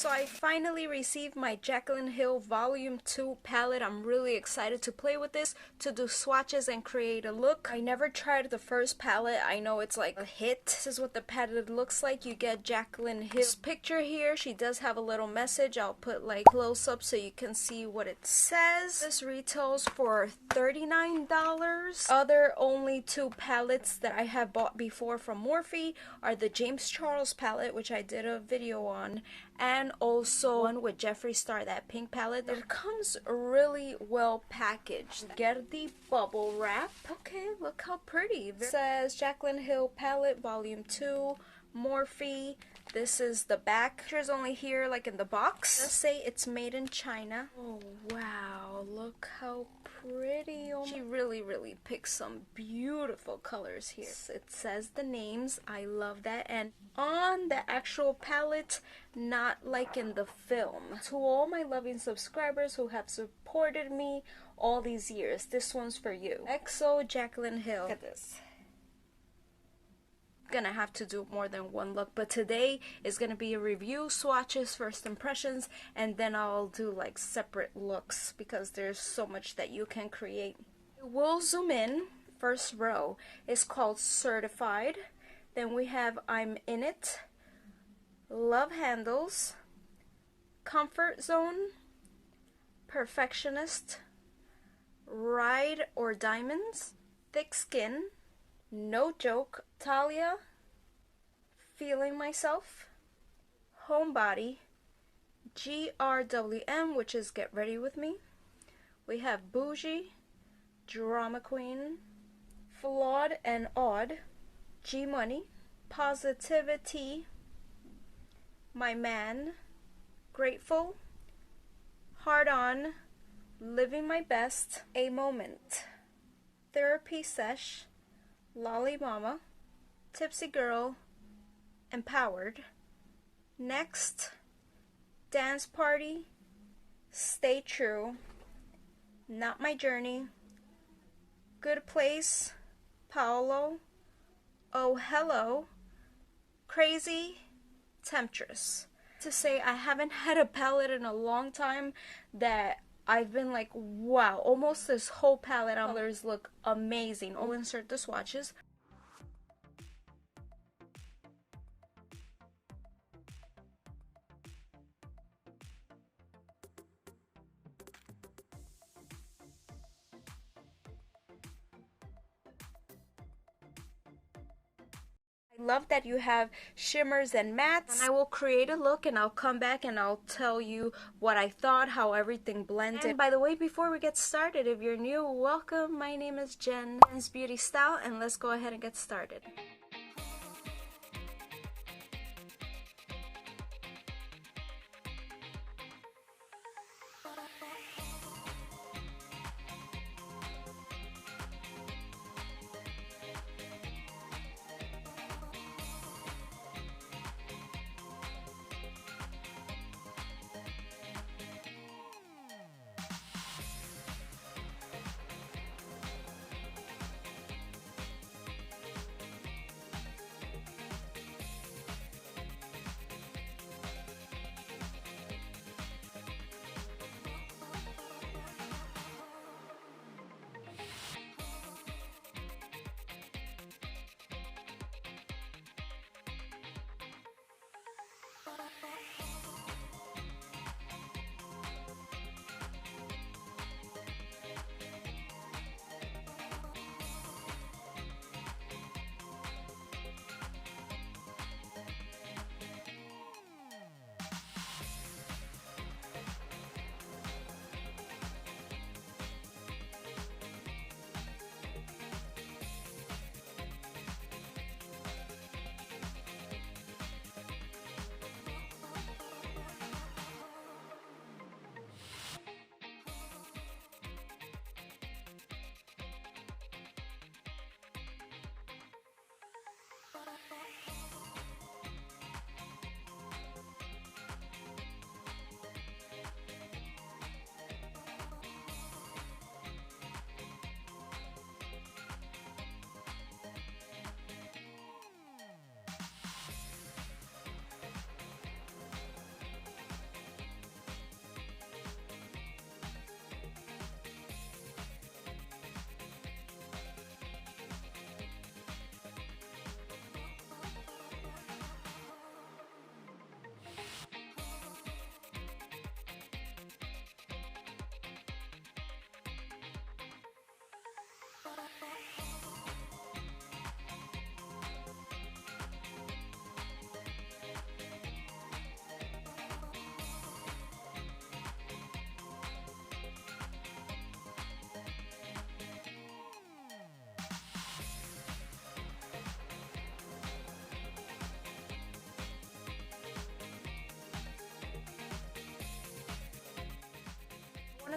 So I finally received my Jaclyn Hill Volume 2 palette. I'm really excited to play with this, to do swatches and create a look. I never tried the first palette. I know it's like a hit. This is what the palette looks like. You get Jaclyn Hill's picture here. She does have a little message. I'll put like close up so you can see what it says. This retails for $39. Other only two palettes that I have bought before from Morphe are the James Charles palette, which I did a video on, and also one with Jeffree Star, that pink palette. It comes really well packaged. Get the bubble wrap. Okay, look how pretty. It says Jaclyn Hill Palette Volume 2, Morphe. This is the back. Picture's only here like in the box. Let's say it's made in China. Oh wow, look how pretty. Oh, she really picked some beautiful colors here. It says the names. I love that. And on the actual palette, not like in the film. To all my loving subscribers who have supported me all these years, this one's for you. XO Jaclyn Hill. Look at this. Gonna have to do more than one look, but today is gonna be a review, swatches, first impressions, and then I'll do like separate looks because there's so much that you can create. We'll zoom in. First row is called Certified. Then we have I'm in It, Love Handles, Comfort Zone, Perfectionist, Ride or Diamonds, Thick Skin, No Joke, Talia, Feeling Myself, Homebody, GRWM, which is Get Ready With Me. We have Bougie, Drama Queen, Flawed and Odd, G Money, Positivity, My Man, Grateful, Hard On, Living My Best, A Moment, Therapy Sesh, Lolly Mama, Tipsy Girl, Empowered. Next, Dance Party, Stay True, Not My Journey, Good Place, Paolo, Oh Hello, Crazy, Temptress. To say I haven't had a palette in a long time that I've been like, wow, almost this whole palette colors look amazing. I'll insert the swatches. I love that you have shimmers and mattes. And I will create a look and I'll come back and I'll tell you what I thought, how everything blended. And by the way, before we get started, if you're new, welcome. My name is Jenz, BeautyStyle, and let's go ahead and get started.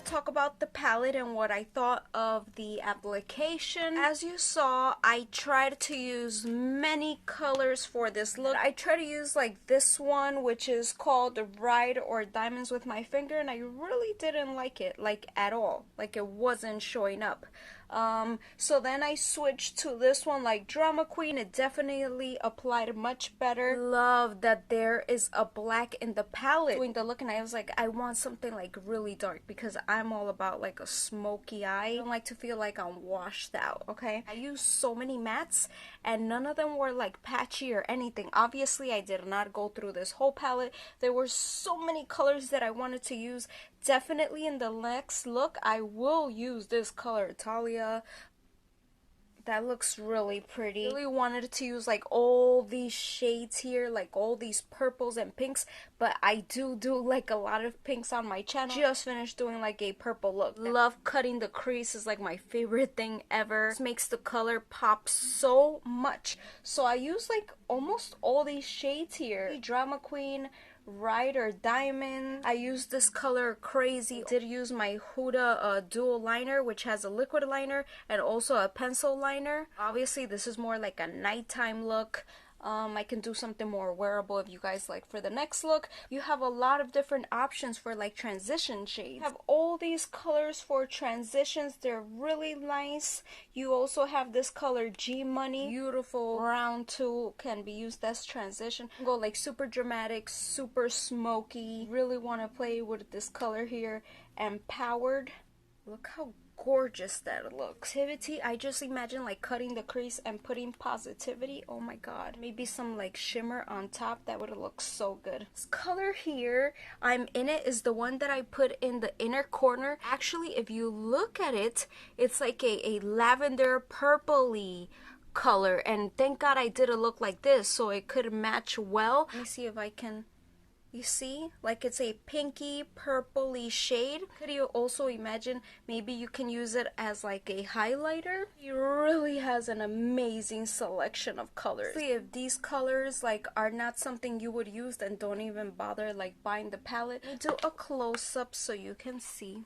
talk about the palette and what I thought of the application. As you saw, I tried to use many colors for this look. I tried to use like this one, which is called Ride or Diamonds with my finger, and I really didn't like it, like at all. Like it wasn't showing up. So then I switched to this one, like Drama Queen. It definitely applied much better. Love that there is a black in the palette. Doing the look, and I was like, I want something like really dark because I'm all about like a smoky eye. I don't like to feel like I'm washed out, okay? I used so many mattes and none of them were like patchy or anything. Obviously, I did not go through this whole palette. There were so many colors that I wanted to use. Definitely in the next look, I will use this color, Talia. That looks really pretty. I really wanted to use like all these shades here, like all these purples and pinks, but I do like a lot of pinks on my channel. Just finished doing like a purple look. Love cutting the crease, is like my favorite thing ever. This makes the color pop so much. So I use like almost all these shades here. Drama Queen, Ride or Diamond. I used this color Crazy. I did use my Huda dual liner, which has a liquid liner and also a pencil liner. Obviously this is more like a nighttime look. I can do something more wearable if you guys like. For the next look, you have a lot of different options for like transition shades. You have all these colors for transitions. They're really nice. You also have this color G Money. Beautiful brown too, can be used as transition. Go like super dramatic, super smoky. Really want to play with this color here. Empowered. Look how gorgeous that looks. Positivity, I just imagine like cutting the crease and putting positivity. Oh my god. Maybe some like shimmer on top. That would look so good. This color here, I'm in it, is the one that I put in the inner corner. Actually, if you look at it, it's like a lavender purpley color, and thank god I did a look like this so it could match well. Let me see if I can. You see, like it's a pinky purpley shade. Could you also imagine maybe you can use it as like a highlighter? It really has an amazing selection of colors. See, if these colors like are not something you would use, then don't even bother like buying the palette. I'll do a close-up so you can see.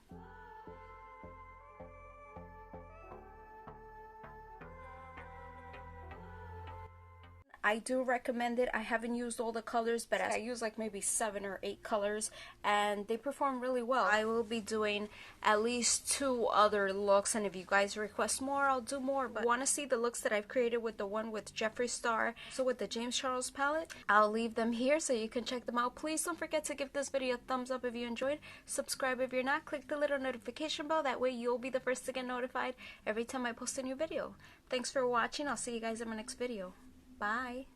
I do recommend it. I haven't used all the colors, but I use like maybe 7 or 8 colors and they perform really well. I will be doing at least 2 other looks, and if you guys request more, I'll do more. But want to see the looks that I've created with the one with Jeffree Star, so with the James Charles palette, I'll leave them here so you can check them out. Please don't forget to give this video a thumbs up if you enjoyed. Subscribe if you're not. Click the little notification bell. That way you'll be the first to get notified every time I post a new video. Thanks for watching. I'll see you guys in my next video. Bye.